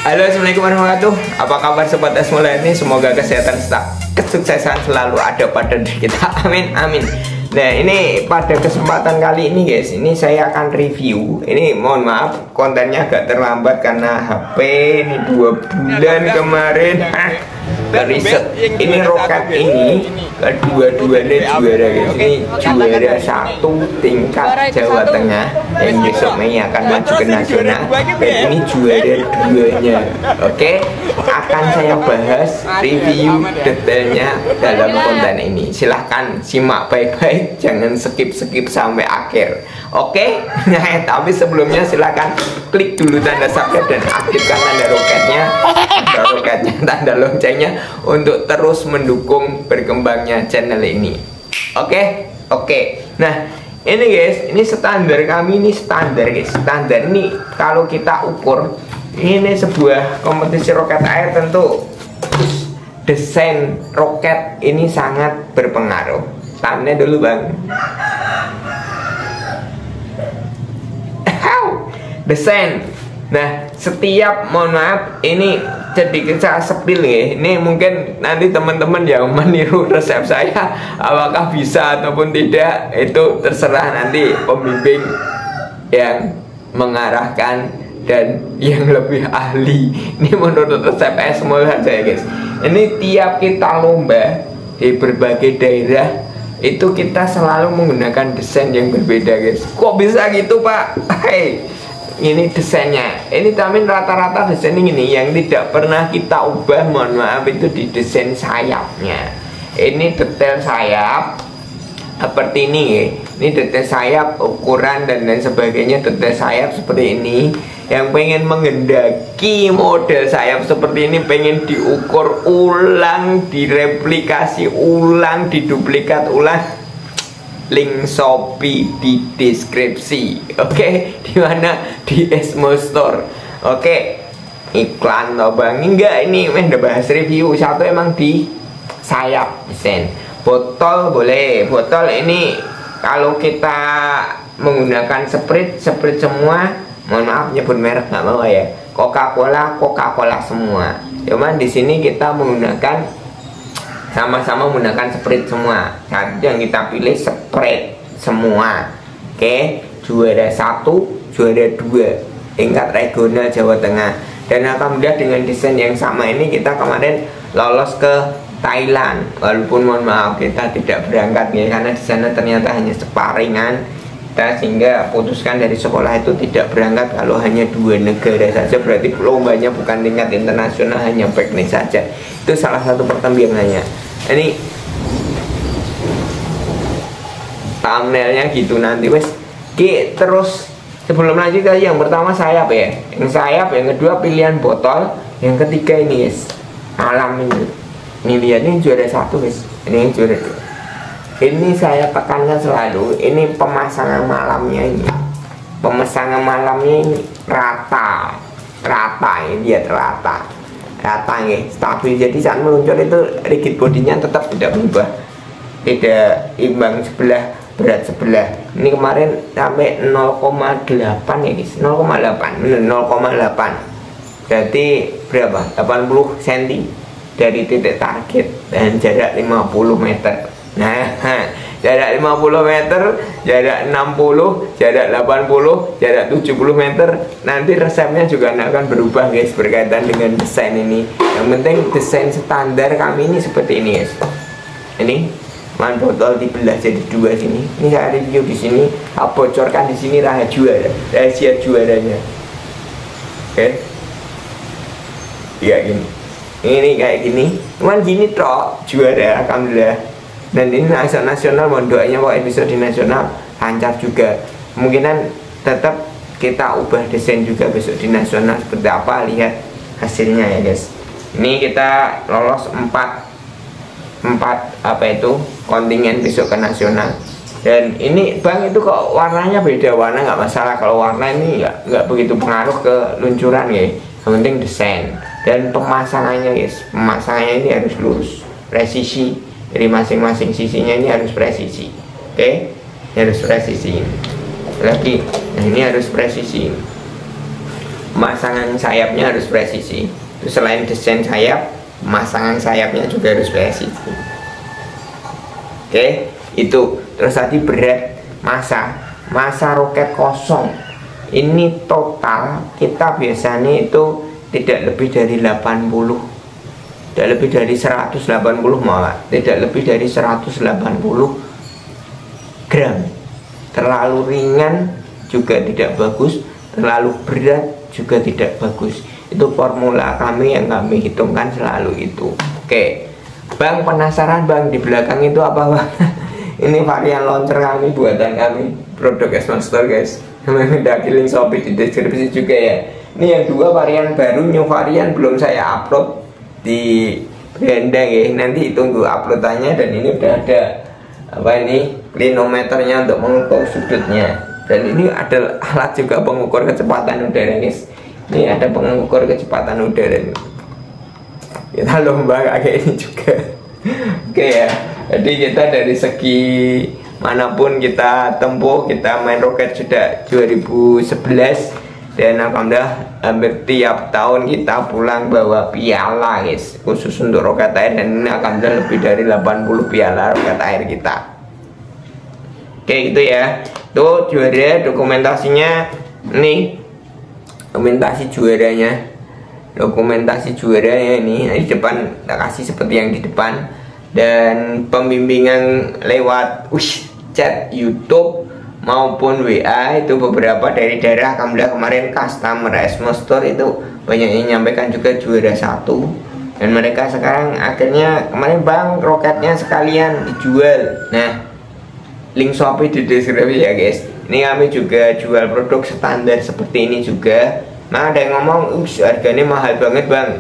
Halo, assalamualaikum warahmatullahi wabarakatuh. Apa kabar sobat Esmola ini? Semoga kesehatan kesuksesan selalu ada pada diri kita. Amin, amin. Nah, ini pada kesempatan kali ini guys, ini saya akan review. Ini mohon maaf kontennya agak terlambat karena HP ini 2 bulan kemarin riset. Ini roket ini kedua-duanya juara guys. Ini juara 1 tingkat Jawa Tengah yang besok Mei akan maju ke nasional. Dan ini juara 2-nya. Oke, akan saya bahas review detailnya dalam konten ini. Silahkan simak baik-baik, jangan skip sampai akhir. Oke, nah tapi sebelumnya silahkan klik dulu tanda subscribe dan aktifkan tanda roketnya, tanda loncengnya untuk terus mendukung berkembangnya channel ini. Oke. Nah, ini guys, ini standar kami, ini standar guys. Standar ini kalau kita ukur, ini sebuah kompetisi roket air, tentu desain roket ini sangat berpengaruh. Tanya dulu bang. Desain. Nah, setiap, mohon maaf, ini sedikit saya sepil ya. Ini mungkin nanti teman-teman yang meniru resep saya, apakah bisa ataupun tidak, itu terserah nanti pembimbing yang mengarahkan dan yang lebih ahli. Ini menurut resep Esmola saja guys. Ini tiap kita lomba di berbagai daerah itu kita selalu menggunakan desain yang berbeda guys. Kok bisa gitu pak? Hey, ini desainnya. Ini tapi rata-rata desain ini yang tidak pernah kita ubah, mohon maaf, itu di desain sayapnya. Ini detail sayap seperti ini ya. Ini detail sayap, ukuran dan lain sebagainya. Detail sayap seperti ini. Yang pengen mengendaki model sayap seperti ini, pengen diukur ulang, direplikasi ulang, diduplikat ulang, link Shopee di deskripsi. Oke, di mana? Di Esmo Store. Oke, iklan toh bang? Enggak, ini udah bahas review. Satu emang di sayap desain. Botol boleh, botol ini kalau kita menggunakan Sprite semua. Mohon maaf nyebut merek nggak mau ya. Coca-Cola semua. Cuman di sini kita menggunakan sama-sama menggunakan Sprite semua. Jadi yang kita pilih Sprite semua. Oke, juara 1, juara 2 tingkat regional Jawa Tengah. Dan alhamdulillah dengan desain yang sama ini kita kemarin lolos ke Thailand. Walaupun mohon maaf kita tidak berangkat ya, karena di sana ternyata hanya sparingan. Kita sehingga putuskan dari sekolah itu tidak berangkat kalau hanya 2 negara saja, berarti lombanya bukan tingkat internasional, hanya teknik saja. Itu salah satu pertimbangannya. Ini thumbnailnya gitu nanti wes. Oke, terus sebelum lanjut tadi yang pertama sayap ya, yang sayap, yang kedua pilihan botol, yang ketiga ini guys, alam ini. Ini lihat, ini juara 1 guys, ini yang juara 2. Ini saya tekankan selalu, ini pemasangan malamnya ini. Pemasangan malamnya ini rata ini lihat rata ya, stabil. Jadi saat meluncur itu rigid bodinya tetap tidak berubah, tidak imbang sebelah, berat sebelah. Ini kemarin sampai 0,8 ya guys, 0,8 bener, 0,8. Jadi berapa? 80 cm dari titik target dan jarak 50 meter. Nah, jarak 50 meter, jarak 60, jarak 80, jarak 70 meter. Nanti resepnya juga akan berubah guys, berkaitan dengan desain ini. Yang penting desain standar kami ini seperti ini guys. Ini man botol dibelah jadi 2 sini. Ini saya review di sini, saya bocorkan di sini rahasia juaranya. Oke. Ya gini. Ini kayak gini. Cuman gini toh juara, alhamdulillah. Dan ini nasional, mohon doanya pokoknya bisa di nasional lancar juga. Kemungkinan tetap kita ubah desain juga besok di nasional seperti apa, lihat hasilnya ya guys. Ini kita lolos 4 apa itu kontingen besok ke nasional. Dan ini bang itu kok warnanya beda, warna nggak masalah. Kalau warna ini nggak begitu pengaruh ke luncuran ya. Yang penting desain dan pemasangannya guys. Pemasangannya ini harus lurus, presisi. Jadi masing-masing sisinya ini harus presisi. Oke, ini harus presisi lagi. Nah, ini harus presisi. pemasangan sayapnya harus presisi. Terus selain desain sayap, pemasangan sayapnya juga harus presisi. Oke, itu. Terus tadi berat, masa roket kosong. Ini total kita biasanya itu tidak lebih dari 80, tidak lebih dari 180 malah, tidak lebih dari 180 gram. Terlalu ringan juga tidak bagus, terlalu berat juga tidak bagus. Itu formula kami yang kami hitungkan selalu itu. Oke, Bang, penasaran Bang, di belakang itu apa Bang? Ini varian launcher kami, buatan kami, produk S-Monster guys. Mendaki link Shopee di deskripsi juga ya. Ini yang dua varian baru, new varian belum saya upload di Brandang ya. Nanti tunggu uploadannya. Dan ini udah ada apa ini, klinometernya untuk mengukur sudutnya. Dan ini ada alat juga pengukur kecepatan udara guys. Ini ada pengukur kecepatan udara. Kita lomba kayak ini juga. Oke ya. Jadi kita dari segi manapun kita tempuh, kita main roket sudah 2011 dan alhamdulillah hampir tiap tahun kita pulang bawa piala guys, khusus untuk roket air. Dan ini alhamdulillah lebih dari 80 piala roket air kita. Oke gitu ya. Tuh juara dokumentasinya nih, dokumentasi juaranya, ini di depan kita kasih seperti yang di depan. Dan pembimbingan lewat chat YouTube maupun WA itu beberapa dari daerah. Alhamdulillah kemarin customer S-Monster itu banyak yang menyampaikan juga juara 1. Dan mereka sekarang akhirnya kemarin Bang, roketnya sekalian dijual. Nah, link Shopee di deskripsi ya guys. Ini kami juga jual produk standar seperti ini juga. Nah ada yang ngomong harganya mahal banget Bang.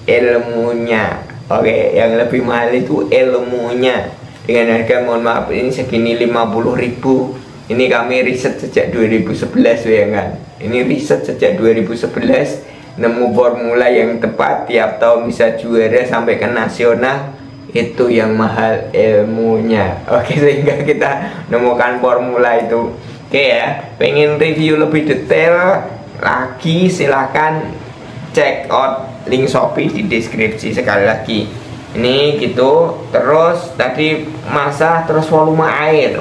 Ilmunya, oke, yang lebih mahal itu ilmunya. Dengan harga mohon maaf ini segini 50.000. Ini kami riset sejak 2011 ya kan. Ini riset sejak 2011, nemu formula yang tepat, tiap tahun bisa juara sampai ke nasional. Itu yang mahal ilmunya. Oke, sehingga kita nemukan formula itu. Oke ya, pengen review lebih detail lagi silahkan check out link Shopee di deskripsi. Sekali lagi ini gitu. Terus tadi masa, terus volume air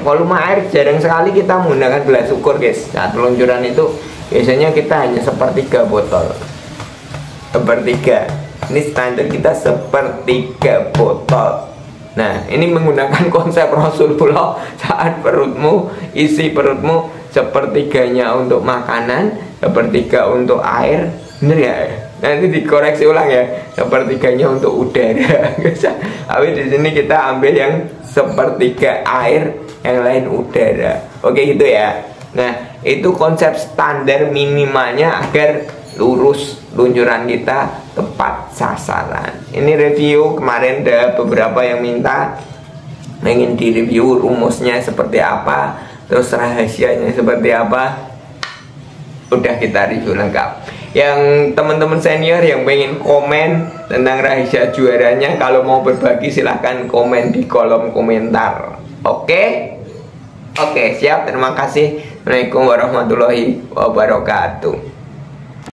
jarang sekali kita menggunakan gelas ukur guys. Saat peluncuran itu biasanya kita hanya sepertiga botol, sepertiga. Ini standar kita sepertiga botol. Nah ini menggunakan konsep Rasulullah, saat isi perutmu sepertiganya untuk makanan, sepertiga untuk air. Bener ya? Nanti dikoreksi ulang ya, sepertiganya untuk udara. Tapi di sini kita ambil yang sepertiga air, yang lain udara. Oke gitu ya. Nah itu konsep standar minimalnya agar lurus luncuran kita tepat sasaran. Ini review kemarin ada beberapa yang minta ingin direview rumusnya seperti apa, terus rahasianya seperti apa. Udah kita review lengkap. Yang teman-teman senior yang pengen komen tentang rahasia juaranya, kalau mau berbagi silahkan komen di kolom komentar. Oke? Oke, siap. Terima kasih. Assalamualaikum warahmatullahi wabarakatuh.